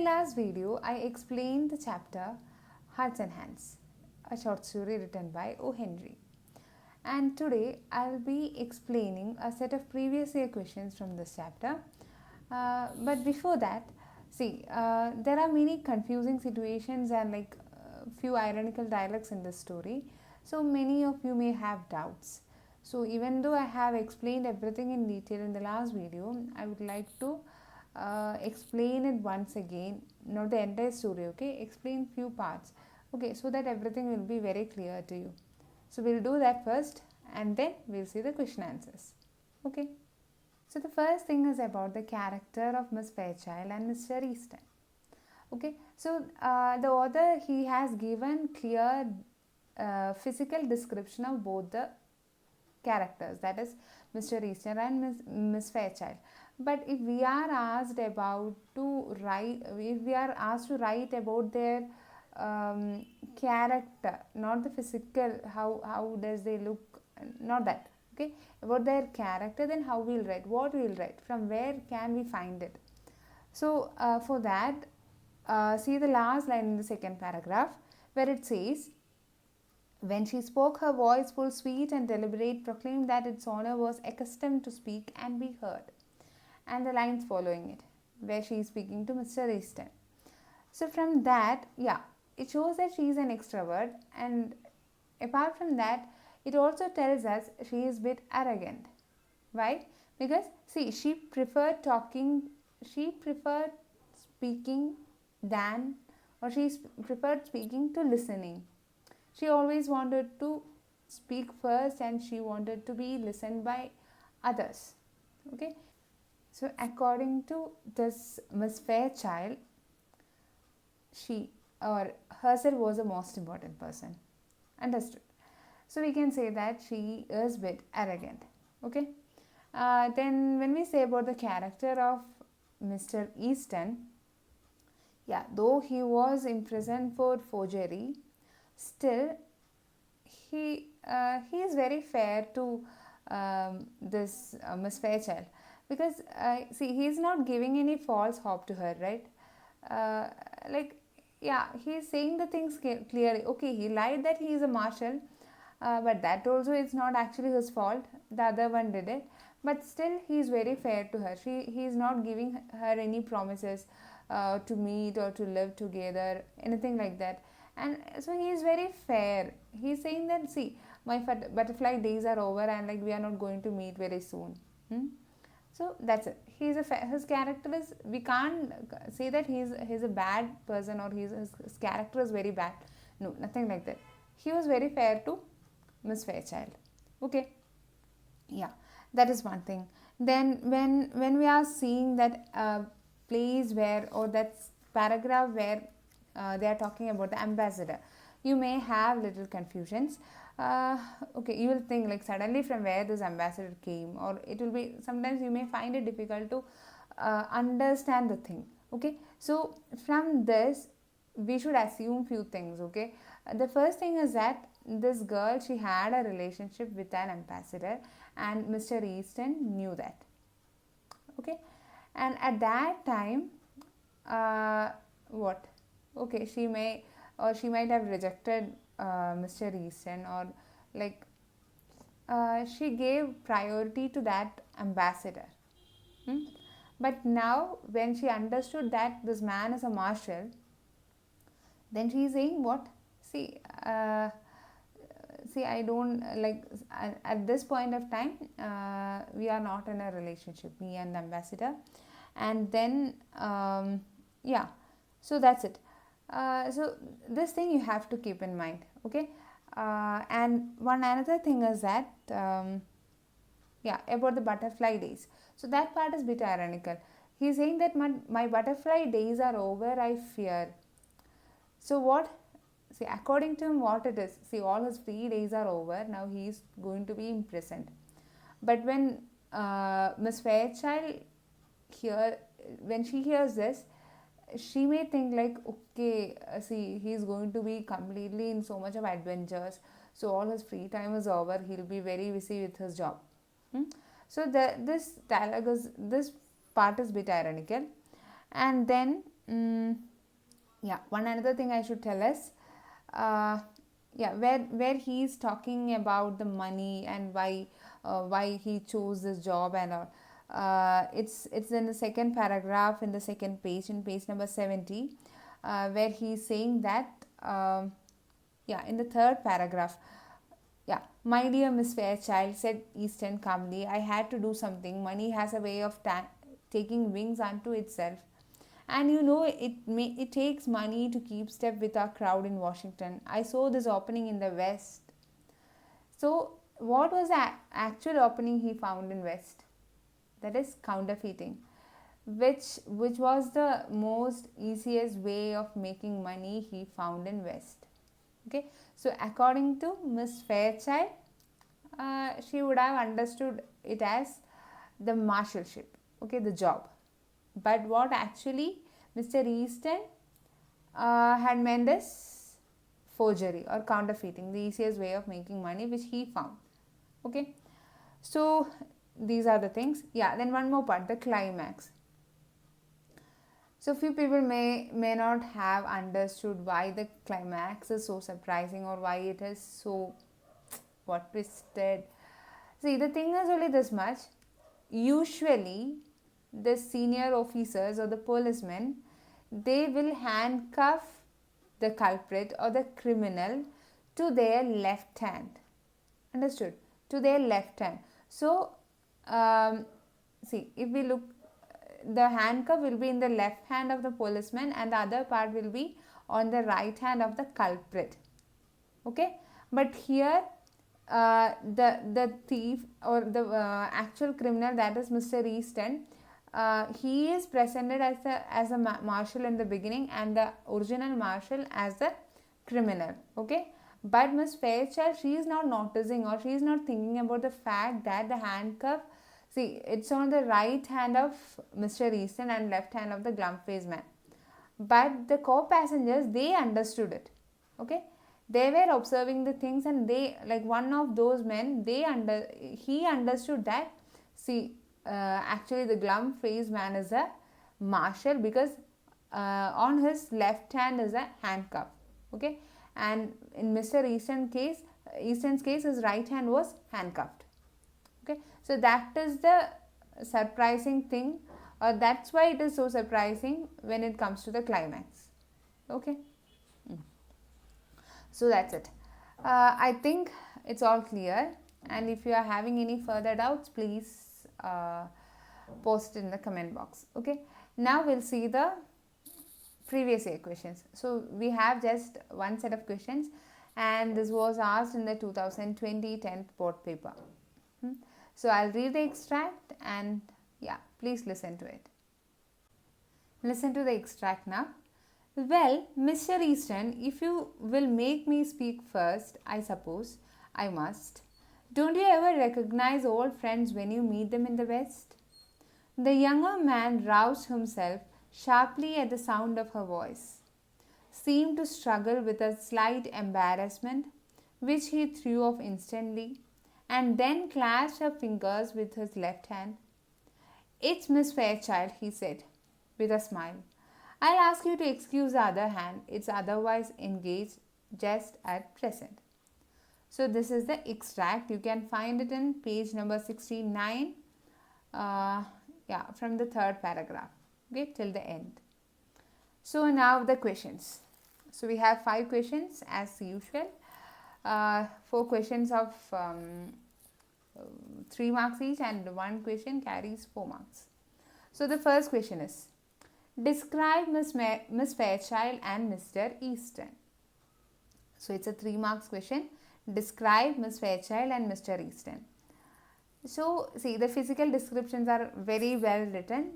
last video, I explained the chapter Hearts and Hands, a short story written by O. Henry. And today I'll be explaining a set of previous year questions from this chapter. But before that, there are many confusing situations and few ironical dialogues in this story. So many of you may have doubts. So even though I have explained everything in detail in the last video, I would like to explain it once again, not the entire story, okay? Explain few parts, okay, so that everything will be very clear to you. So we'll do that first and then we'll see the question answers, okay? So the first thing is about the character of Miss Fairchild and Mr. Easton. Okay, so the author, he has given clear physical description of both the characters, that is Mr. Easton and Miss Fairchild. But if we are asked to write about their character, not the physical, how does they look, not that, okay, about their character, then how we'll write, what we'll write, from where can we find it? So for that, see the last line in the second paragraph where it says, when she spoke, her voice, full, sweet and deliberate, proclaimed that its owner was accustomed to speak and be heard. And the lines following it, where she is speaking to Mr. Easton. So from that, it shows that she is an extrovert, and apart from that, it also tells us she is a bit arrogant. Why? Because see, she preferred speaking to listening. She always wanted to speak first and she wanted to be listened by others. Okay. So according to this Miss Fairchild, she or herself was the most important person. Understood? So we can say that she is a bit arrogant. Okay. Then when we say about the character of Mr. Easton, though he was imprisoned for forgery, still he is very fair to this Miss Fairchild, because he is not giving any false hope to her, right? He is saying the things clearly. Okay, he lied that he is a marshal, but that also is not actually his fault. The other one did it, but still he is very fair to her. He is not giving her any promises to meet or to live together, anything like that. And so he is very fair. He is saying that, see, my butterfly days are over and we are not going to meet very soon. So that's it. His character is, we can't say that he's a bad person or his character is very bad. No, nothing like that. He was very fair to Miss Fairchild. Okay. Yeah, that is one thing. Then when we are seeing that place where, or that paragraph where they are talking about the ambassador, you may have little confusions. Okay, you will think suddenly from where this ambassador came, or it will be, sometimes you may find it difficult to understand the thing. Okay, so from this we should assume few things. Okay, the first thing is that this girl, she had a relationship with an ambassador and Mr. Easton knew that. Okay, and at that time, she might have rejected Mr. Easton, or she gave priority to that ambassador. But now when she understood that this man is a marshal, then she is saying what? I don't at this point of time, we are not in a relationship, me and the ambassador. And then so that's it. So this thing you have to keep in mind. Okay. And one another thing is that about the butterfly days. So that part is a bit ironical. He is saying that my butterfly days are over, I fear. So what? See, according to him, what it is, all his free days are over, now he is going to be imprisoned. But when Miss Fairchild when she hears this, she may think okay, he is going to be completely in so much of adventures, so all his free time is over, he'll be very busy with his job. So this part is a bit ironical. And then mm, yeah, one another thing I should tell is, uh, yeah, where he's talking about the money and why he chose this job and all. It's in the second paragraph in the second page, in page number 70, where he's saying that, yeah, in the third paragraph, yeah, my dear Miss Fairchild, said Easton calmly, I had to do something. Money has a way of taking wings unto itself. And you know, it takes money to keep step with our crowd in Washington. I saw this opening in the West. So, what was the actual opening he found in West? That is counterfeiting, which was the most easiest way of making money he found in West. Okay, so according to Miss Fairchild, she would have understood it as the marshalship, okay, the job. But what actually Mr. Easton had meant is forgery or counterfeiting, the easiest way of making money, which he found. Okay, so these are the things. Yeah, then one more part, the climax. So few people may not have understood why the climax is so surprising or why it is so what twisted. See, the thing is only this much. Usually, the senior officers or the policemen, they will handcuff the culprit or the criminal to their left hand. Understood? To their left hand. So, see, if we look, the handcuff will be in the left hand of the policeman and the other part will be on the right hand of the culprit. Okay, but here the thief or the actual criminal, that is Mr. Easton, he is presented as a marshal in the beginning and the original marshal as the criminal. Okay, but Miss Fairchild, she is not noticing or she is not thinking about the fact that the handcuff, see, it's on the right hand of Mr. Easton and left hand of the glum-faced man. But the co-passengers, they understood it. Okay, they were observing the things and they, like one of those men, he understood that, see, actually the glum-faced man is a marshal because on his left hand is a handcuff. Okay, and in Mr. Easton's case, his right hand was handcuffed. Okay, so that is the surprising thing, or that's why it is so surprising when it comes to the climax. Okay, so that's it. I think it's all clear, and if you are having any further doubts, please post it in the comment box. Okay, now we'll see the previous year questions. So we have just one set of questions, and this was asked in the 2020 10th board paper. So I'll read the extract and yeah, please listen to it. Listen to the extract now. Well, Mr. Easton, if you will make me speak first, I suppose I must. Don't you ever recognize old friends when you meet them in the West? The younger man roused himself sharply at the sound of her voice, seemed to struggle with a slight embarrassment, which he threw off instantly, and then clasped her fingers with his left hand. It's Miss Fairchild, he said, with a smile. I'll ask you to excuse the other hand. It's otherwise engaged just at present. So this is the extract. You can find it in page number 69, from the third paragraph, okay, till the end. So now the questions. So we have 5 questions as usual. 4 questions of 3 marks each, and 1 question carries 4 marks. So the first question is, describe Miss Fairchild and Mr. Easton. So it's a 3 marks question. Describe Miss Fairchild and Mr. Easton. So see, the physical descriptions are very well written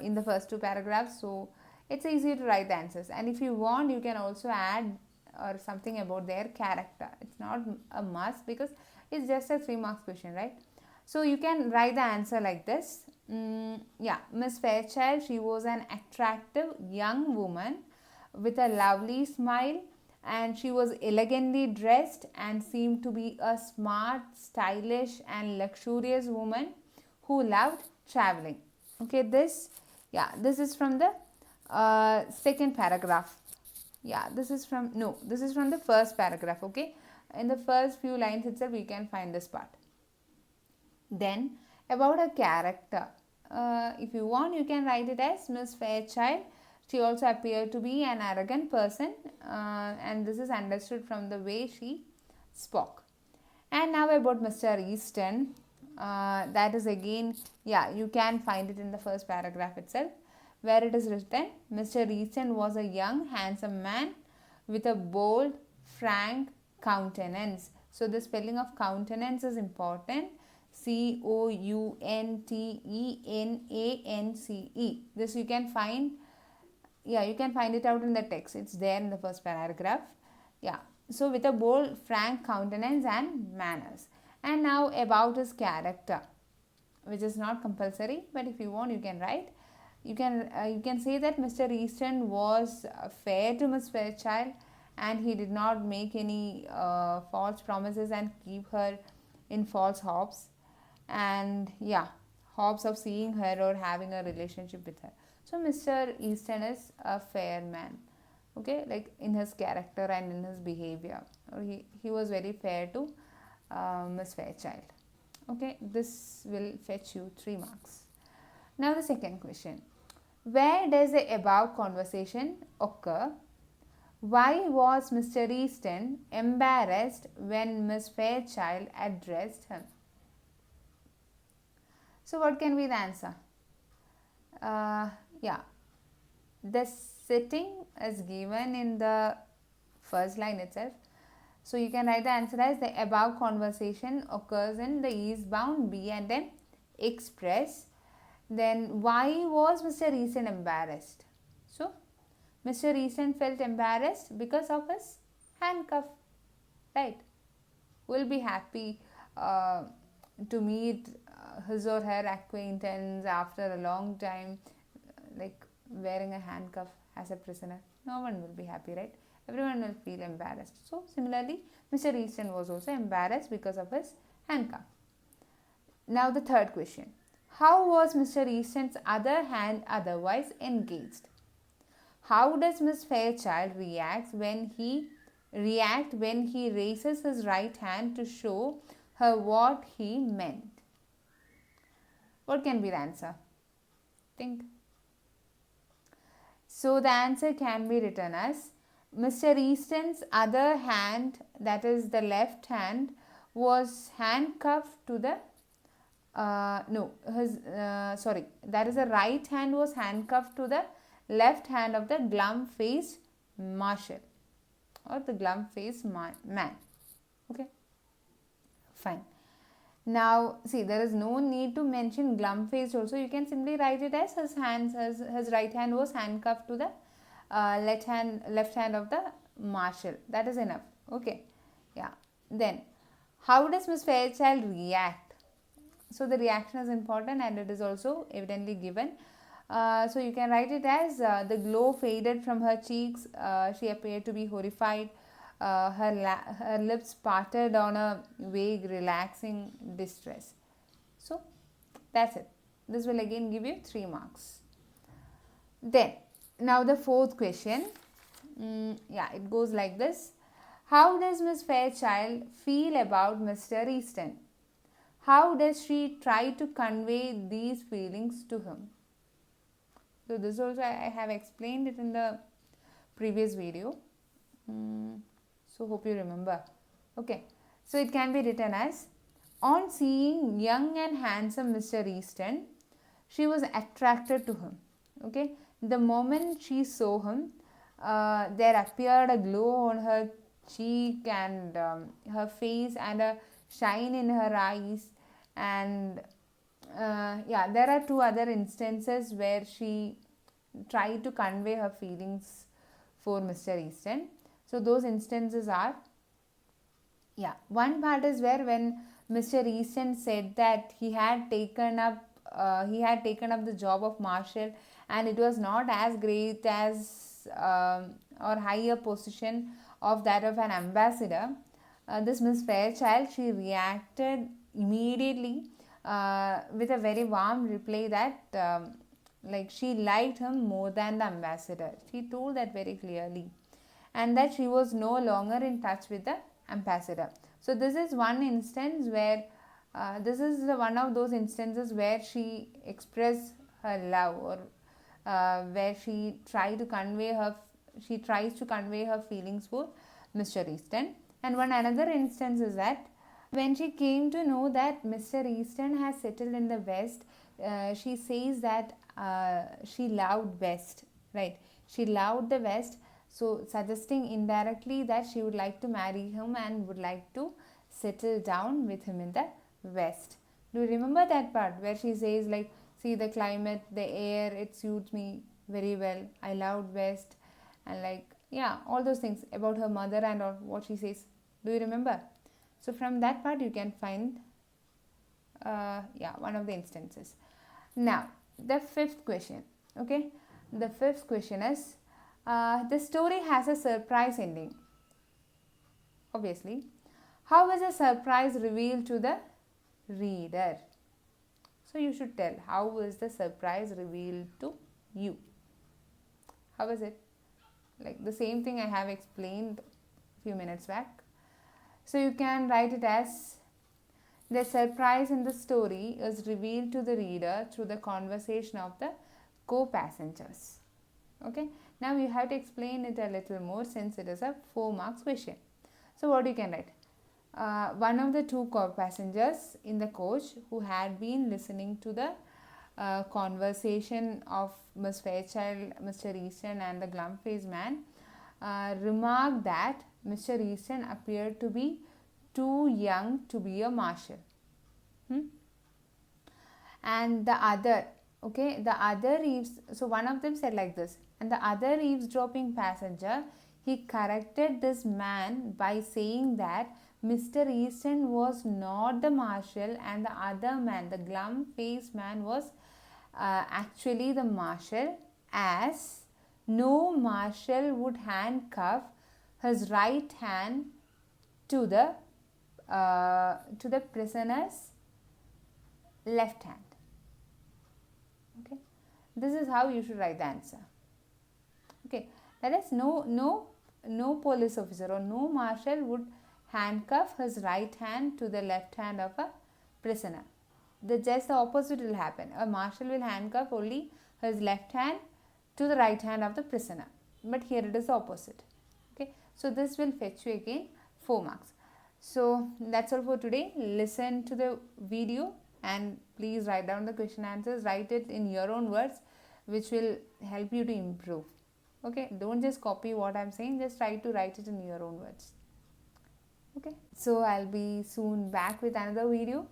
in the first 2 paragraphs. So it's easy to write the answers, and if you want, you can also add or something about their character. It's not a must because it's just a 3 marks question, right? So you can write the answer like this. Miss Fairchild, she was an attractive young woman with a lovely smile, and she was elegantly dressed and seemed to be a smart, stylish and luxurious woman who loved traveling. Okay, this is from the second paragraph. Yeah, this is from the first paragraph. Okay, in the first few lines itself we can find this part. Then about her character, if you want you can write it as Miss Fairchild. She also appeared to be an arrogant person, and this is understood from the way she spoke. And now about Mr. Easton, that is again, yeah, you can find it in the first paragraph itself, where it is written, Mr. Easton was a young, handsome man with a bold, frank countenance. So the spelling of countenance is important. Countenance. This you can find, yeah, you can find it out in the text. It's there in the first paragraph. Yeah, so with a bold, frank countenance and manners. And now about his character, which is not compulsory, but if you want you can write. You can say that Mr. Easton was fair to Miss Fairchild, and he did not make any false promises and keep her in false hopes, and yeah, hopes of seeing her or having a relationship with her. So Mr. Easton is a fair man, okay, like in his character and in his behavior, or he was very fair to Miss Fairchild. Okay, this will fetch you 3 marks. Now the second question. Where does the above conversation occur? Why was Mr. Easton embarrassed when Miss Fairchild addressed him? So what can be the answer? Yeah, the setting is given in the first line itself. So you can write the answer as the above conversation occurs in the eastbound B&M Express. Then why was Mr. Easton embarrassed? So Mr. Easton felt embarrassed because of his handcuff, right? Will be happy to meet his or her acquaintance after a long time, like wearing a handcuff as a prisoner. No one will be happy, right? Everyone will feel embarrassed. So similarly, Mr. Easton was also embarrassed because of his handcuff. Now the third question. How was Mr. Easton's other hand otherwise engaged? How does Miss Fairchild react when he raises his right hand to show her what he meant? What can be the answer? Think. So the answer can be written as Mr. Easton's other hand, that is the left hand, was handcuffed to the that is the right hand was handcuffed to the left hand of the glum-faced marshal or the glum-faced man. Okay, fine. Now see, there is no need to mention glum-faced also. You can simply write it as his right hand was handcuffed to the left hand of the marshal. That is enough. Okay, yeah. Then how does Miss Fairchild react? So the reaction is important and it is also evidently given. So you can write it as the glow faded from her cheeks. She appeared to be horrified. Her lips parted on a vague, relaxing distress. So that's it. This will again give you 3 marks. Then now the fourth question. Yeah, it goes like this. How does Miss Fairchild feel about Mr. Easton? How does she try to convey these feelings to him? So this also I have explained it in the previous video. So hope you remember. Okay. So it can be written as, on seeing young and handsome Mr. Easton, she was attracted to him. Okay. The moment she saw him, there appeared a glow on her cheek and her face and a shine in her eyes. And yeah, there are 2 other instances where she tried to convey her feelings for Mr. Easton. So those instances are, yeah, one part is where when Mr. Easton said that he had taken up the job of marshal and it was not as great as or higher position of that of an ambassador. This Miss Fairchild, she reacted immediately with a very warm reply that like she liked him more than the ambassador. She told that very clearly, and that she was no longer in touch with the ambassador. So this is one instance where this is one of those instances where she expressed her love, or where she tries to convey her feelings for Mr. Easton. And one another instance is that when she came to know that Mr. Easton has settled in the West, she says that she loved West, right? She loved the West, so suggesting indirectly that she would like to marry him and would like to settle down with him in the West. Do you remember that part where she says, like, see the climate, the air, it suits me very well. I loved West, and like, yeah, all those things about her mother and all what she says. Do you remember? So from that part you can find one of the instances. Now the fifth question. Okay, the fifth question is the story has a surprise ending. Obviously, how is a surprise revealed to the reader? So you should tell, how is the surprise revealed to you? How is it? Like the same thing I have explained a few minutes back. So you can write it as, the surprise in the story is revealed to the reader through the conversation of the co-passengers. Okay, now you have to explain it a little more since it is a 4 marks question. So what you can write? One of the two co-passengers in the coach who had been listening to the conversation of Miss Fairchild, Mr. Easton and the glum-faced man remarked that Mr. Easton appeared to be too young to be a marshal. And the other, so one of them said like this, and the other eavesdropping passenger, he corrected this man by saying that Mr. Easton was not the marshal and the other man, the glum-faced man, was actually the marshal, as no marshal would handcuff his right hand to the prisoner's left hand. Okay, this is how you should write the answer. Okay, that is, no police officer or no marshal would handcuff his right hand to the left hand of a prisoner. Just the opposite will happen. A marshal will handcuff only his left hand to the right hand of the prisoner, but here it is the opposite. Okay, so this will fetch you again 4 marks. So that's all for today. Listen to the video and please write down the question answers. Write it in your own words, which will help you to improve. Okay, don't just copy what I'm saying, just try to write it in your own words. Okay, so I'll be soon back with another video.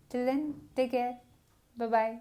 Till then, take care. Bye bye.